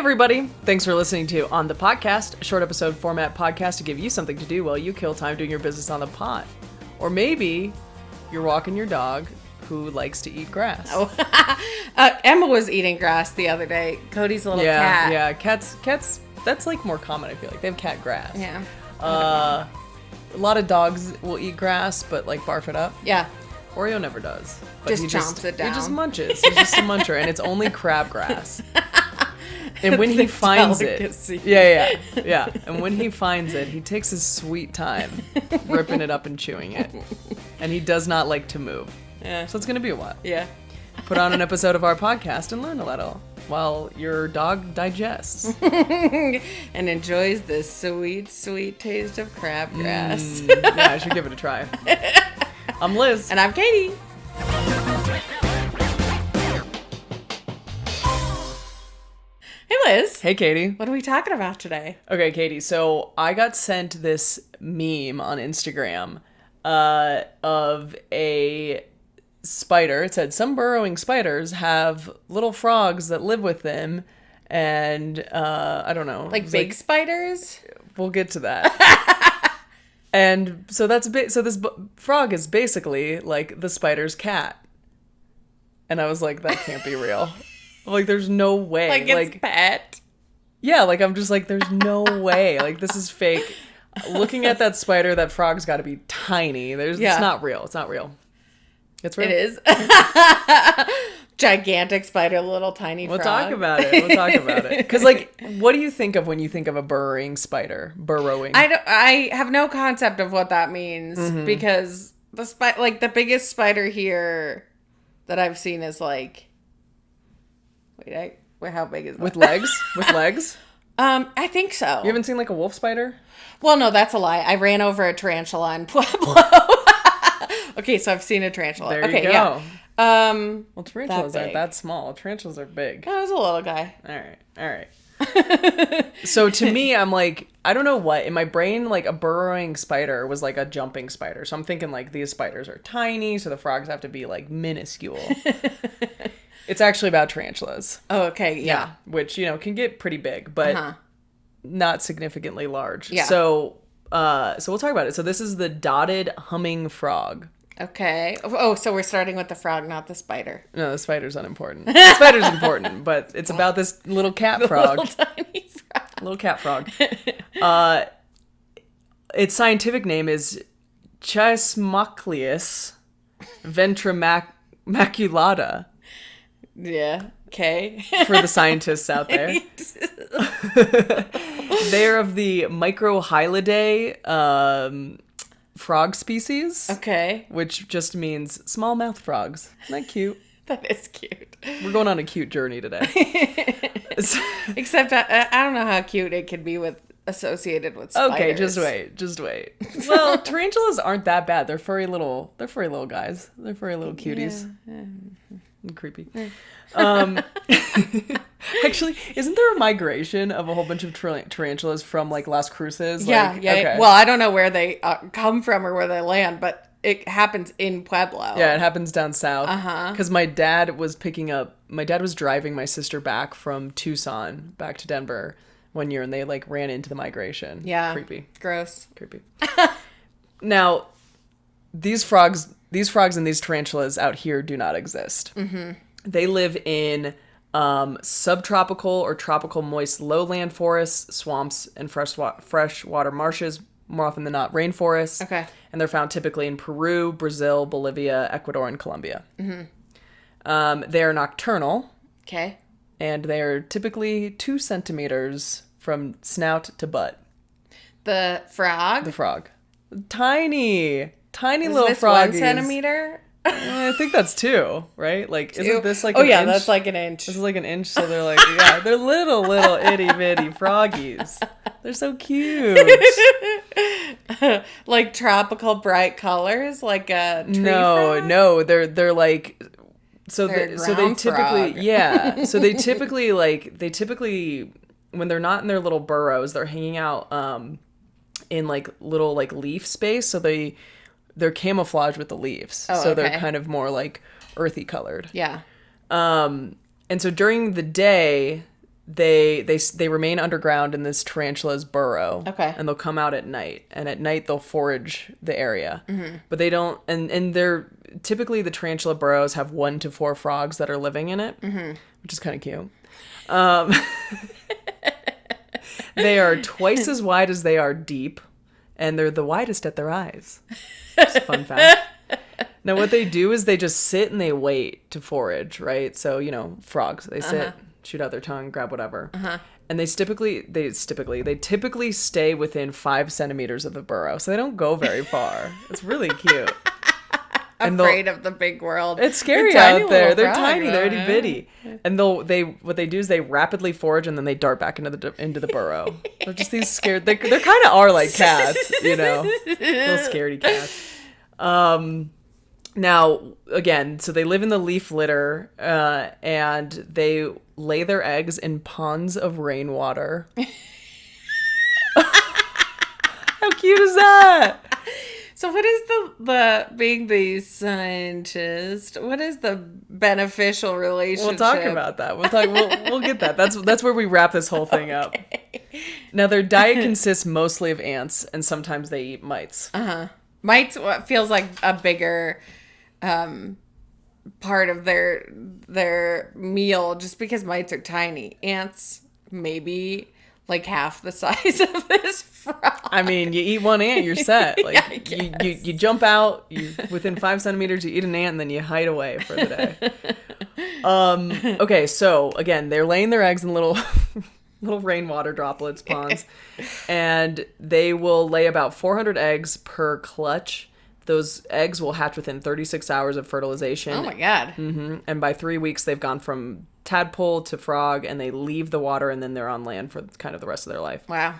everybody. Thanks for listening to On the Podcast, a short episode format podcast to give you something to do while you kill time doing your business on the pot. Or maybe you're walking your dog who likes to eat grass. Oh. Emma was eating grass the other day. Cody's little cat. Yeah, cats, that's like more common, I feel like. They have cat grass. Yeah. A lot of dogs will eat grass, but like barf it up. Yeah. Oreo never does. But Just chomps it down. He just munches. He's just a muncher, and it's only crabgrass. And when he finds delicacy. it, yeah. And when he finds it, he takes his sweet time ripping it up and chewing it. And he does not like to move. Yeah. So it's going to be a while. Yeah. Put on an episode of our podcast and learn a little while your dog digests. And enjoys the sweet, sweet taste of crabgrass. Yeah, I should give it a try. I'm Liz. And I'm Katie. Hey, Liz. Hey, Katie. What are we talking about today? Okay, Katie, so I got sent this meme on Instagram of a spider. It said, some burrowing spiders have little frogs that live with them, and I don't know. Like big spiders? We'll get to that. And so that's so this frog is basically like the spider's cat. And I was like, that can't be real. Like, there's no way. Like it's pet? Yeah, like, I'm just like, there's no way. Like, this is fake. Looking at that spider, that frog's got to be tiny. It's not real. It's not real. It's real. It is. Gigantic spider, little tiny frog. We'll talk about it. Because, like, what do you think of when you think of a burrowing spider? Burrowing. I have no concept of what that means because the biggest spider here that I've seen is like, wait, how big is that? With legs? With legs? I think so. You haven't seen like a wolf spider? Well, no, that's a lie. I ran over a tarantula in Pueblo. Okay, so I've seen a tarantula. There you okay, go. Yeah. Well, tarantulas aren't that small. Tarantulas are big. Oh, it was a little guy. All right. So to me, I'm like, I don't know what. In my brain, like a burrowing spider was like a jumping spider. So I'm thinking like these spiders are tiny, so the frogs have to be like minuscule. It's actually about tarantulas. Oh, okay, yeah. Which, can get pretty big, but not significantly large. Yeah. So we'll talk about it. So this is the dotted humming frog. Okay. Oh, so we're starting with the frog, not the spider. No, the spider's unimportant. The spider's important, but it's about this little cat frog. Little tiny frog. Little cat frog. Its scientific name is Chismoclius ventrimaculata. Yeah. Okay. For the scientists out there. They're of the Microhylidae frog species. Okay. Which just means small-mouthed frogs. Isn't that cute? That is cute. We're going on a cute journey today. Except I don't know how cute it could be associated with spiders. Okay, just wait. Well, tarantulas aren't that bad. They're furry little guys. They're furry little cuties. Yeah. Creepy. Actually, isn't there a migration of a whole bunch of tarantulas from like Las Cruces? Yeah. Okay. Well, I don't know where they come from or where they land, but it happens in Pueblo. Yeah, it happens down south. Because my dad was driving my sister back from Tucson back to Denver one year, and they like ran into the migration. Yeah. Creepy. Gross. Creepy. Now, these frogs and these tarantulas out here do not exist. Mm-hmm. They live in subtropical or tropical moist lowland forests, swamps, and freshwater marshes, more often than not rainforests. Okay. And they're found typically in Peru, Brazil, Bolivia, Ecuador, and Colombia. Mm-hmm. They are nocturnal. Okay. And they are typically 2 centimeters from snout to butt. The frog? The frog. Tiny Is little this froggies. 1 centimeter? I think that's 2, right? Like, 2. Isn't this like an inch? that's like an inch. This is like an inch, so they're like, they're little itty bitty froggies. They're so cute. Like tropical bright colors, like a tree frog? No, they're like, so they typically, frog. so they typically when they're not in their little burrows, they're hanging out in like little like leaf space, so they're camouflaged with the leaves. Oh, so okay. they're kind of more like earthy colored. Yeah. And so during the day, they remain underground in this tarantula's burrow. Okay. And they'll come out at night, and at night they'll forage the area. But they don't, and they're typically, the tarantula burrows have 1 to 4 frogs that are living in it, which is kind of cute. They are twice as wide as they are deep, and they're the widest at their eyes. Just a fun fact. Now, what they do is they just sit and they wait to forage, right? So, frogs, they sit, shoot out their tongue, grab whatever. And they typically stay within 5 centimeters of the burrow, so they don't go very far. It's really cute. And afraid of the big world. It's scary out there. They're tiny. They're itty bitty. And what they do is they rapidly forage and then they dart back into the burrow. They're just these scared. They kind of are like cats, little scaredy cats. Now again, so they live in the leaf litter, and they lay their eggs in ponds of rainwater. How cute is that? So what is the being the scientist? What is the beneficial relationship? We'll talk about that. We'll get that. That's where we wrap this whole thing up. Now their diet consists mostly of ants, and sometimes they eat mites. Mites feels like a bigger part of their meal, just because mites are tiny. Ants maybe like half the size of this frog. I mean, you eat one ant, you're set. Like you jump out, within 5 centimeters, you eat an ant, and then you hide away for the day. Okay, so again, they're laying their eggs in little rainwater droplets, ponds, and they will lay about 400 eggs per clutch. Those eggs will hatch within 36 hours of fertilization. Oh my God. And by 3 weeks, they've gone from tadpole to frog, and they leave the water, and then they're on land for kind of the rest of their life. Wow.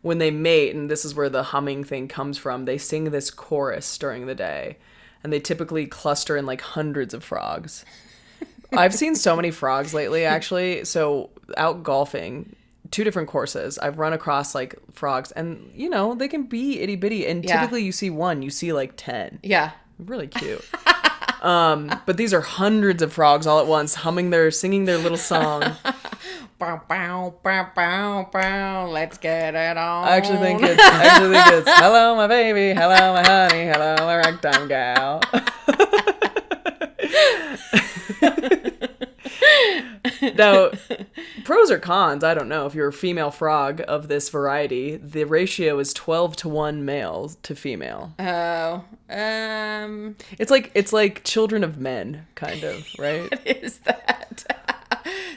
When they mate, and this is where the humming thing comes from, they sing this chorus during the day, and they typically cluster in like hundreds of frogs. I've seen so many frogs lately, actually. So out golfing, 2 different courses, I've run across like frogs, and they can be itty bitty, and typically you see one, you see like 10. Yeah. Really cute. But these are hundreds of frogs all at once, singing their little song. Bow, bow, bow, bow, bow. Let's get it on. I actually think it's hello my baby, hello my honey, hello my ragtime gal. Now, pros or cons, I don't know. If you're a female frog of this variety, the ratio is 12-1 male to female. Oh, It's like children of men, kind of, right? What is that?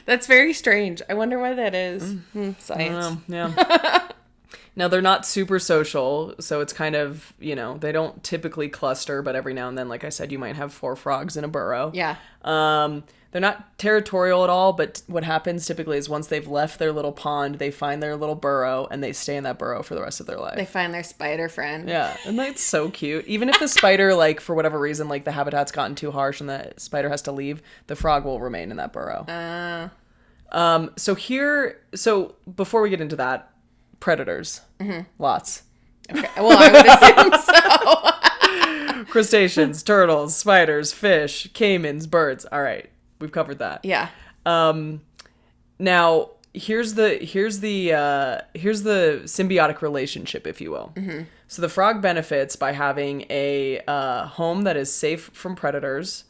That's very strange. I wonder why that is. Science. Yeah. Now, they're not super social, so it's kind of, they don't typically cluster, but every now and then, like I said, you might have 4 frogs in a burrow. Yeah. They're not territorial at all, but what happens typically is once they've left their little pond, they find their little burrow, and they stay in that burrow for the rest of their life. They find their spider friend. Yeah, and that's so cute. Even if the spider, like, for whatever reason, like, the habitat's gotten too harsh and the spider has to leave, the frog will remain in that burrow. So before we get into that, predators. Lots. Okay. Well, I would assume so. Crustaceans, turtles, spiders, fish, caimans, birds. All right. We've covered that. Yeah. Now here's the symbiotic relationship, if you will. So the frog benefits by having a home that is safe from predators,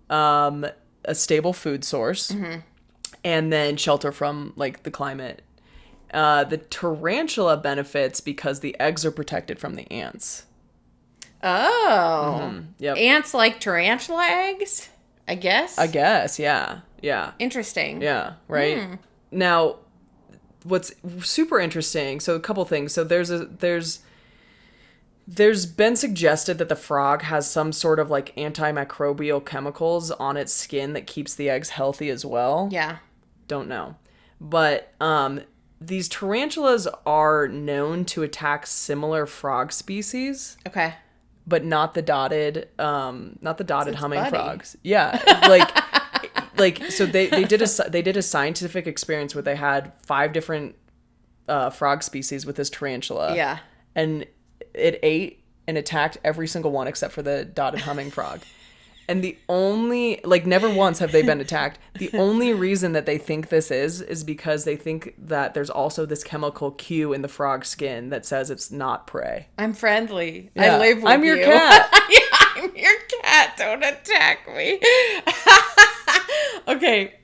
a stable food source, and then shelter from like the climate. The tarantula benefits because the eggs are protected from the ants. Oh. Yep. Ants like tarantula eggs? I guess, yeah. Interesting. Yeah, right? Now, what's super interesting, so a couple things. So there's been suggested that the frog has some sort of like antimicrobial chemicals on its skin that keeps the eggs healthy as well. Yeah. Don't know. But these tarantulas are known to attack similar frog species. Okay. But not the dotted humming buddy. frogs. Yeah, so they did a scientific experience where they had 5 different frog species with this tarantula. Yeah, and it ate and attacked every single one except for the dotted humming frog. And the only, like, never once have they been attacked. The only reason that they think this is because they think that there's also this chemical Q in the frog skin that says it's not prey. I'm friendly. Yeah. I live with you. I'm your cat. Yeah, I'm your cat. Don't attack me. Okay.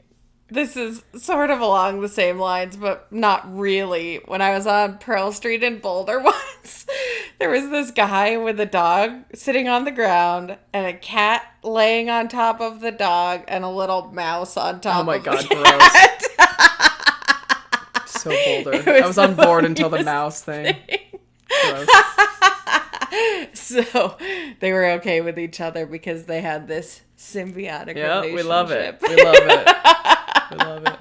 This is sort of along the same lines, but not really. When I was on Pearl Street in Boulder once, there was this guy with a dog sitting on the ground and a cat laying on top of the dog and a little mouse on top Oh my of God, the cat. gross. So Boulder. I was on board until the mouse thing. Gross. So they were okay with each other because they had this symbiotic relationship. We love it. We love it. We love it.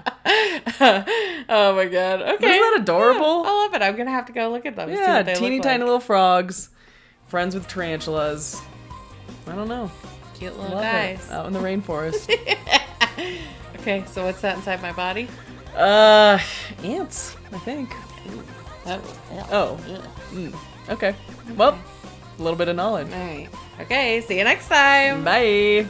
Oh my God. Okay. Isn't that adorable? Yeah, I love it. I'm going to have to go look at them. See Yeah, what they teeny look tiny like. little frogs, friends with tarantulas. I don't know. Cute little Love guys. it. Out in the rainforest. Okay, so what's that inside my body? Ants, I think. Oh. Okay. Well, a little bit of knowledge. All right. Okay, see you next time. Bye.